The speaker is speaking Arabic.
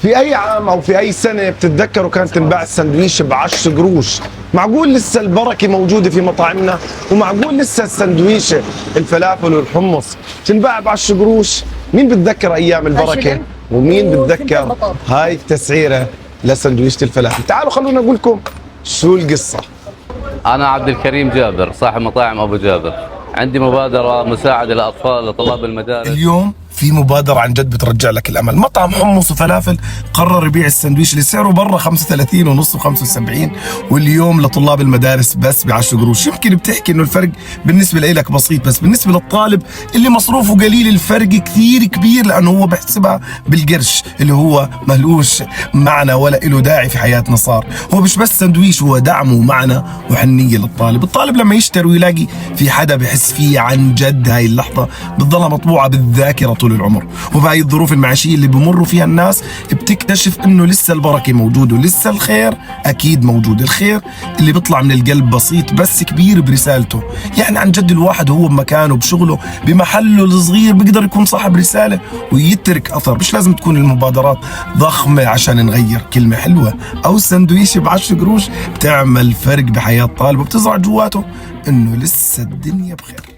في اي عام او في اي سنه بتتذكروا كانت تنباع السندويشه ب10 قروش؟ معقول لسه البركه موجوده في مطاعمنا؟ ومعقول لسه السندويشه الفلافل والحمص تنباع ب10 قروش؟ مين بتذكر ايام البركه؟ ومين بتذكر هاي التسعيره لسندويشه الفلافل؟ تعالوا خلونا اقول لكم شو القصه. أنا عبد الكريم جابر صاحب مطاعم أبو جابر. عندي مبادرة مساعدة لأطفال لطلاب المدارس. اليوم في مبادرة عن جد بترجع لك الأمل. مطعم حمص وفلافل قرر يبيع السندويش اللي سعره برا 35 ونص و75 واليوم لطلاب المدارس بس ب10 قروش. يمكن بتحكي إنه الفرق بالنسبة لك بسيط، بس بالنسبة للطالب اللي مصروفه قليل الفرق كثير كبير، لأنه هو بحسبها بالقرش اللي هو ملوش معنى ولا له داعي في حياتنا. صار هو مش بس سندويش، هو دعم ومعنى وحنية للطالب. الطالب لما يشتري ويلاقي في حدا بحس فيه عن جد، هاي اللحظة بتضلها مطبوعة بالذاكرة طول العمر. وبهاي الظروف المعيشية اللي بمروا فيها الناس بتكتشف انه لسه البركة موجودة ولسه الخير اكيد موجود. الخير اللي بيطلع من القلب بسيط بس كبير برسالته. يعني عن جد الواحد هو بمكانه بشغله بمحله الصغير بيقدر يكون صاحب رسالة ويترك اثر. مش لازم تكون المبادرات ضخمة عشان نغير، كلمة حلوة او سندويشة ب10 قروش بتعمل فرق بحياة طالب وبتزرع جواته انه لسه الدنيا بخير.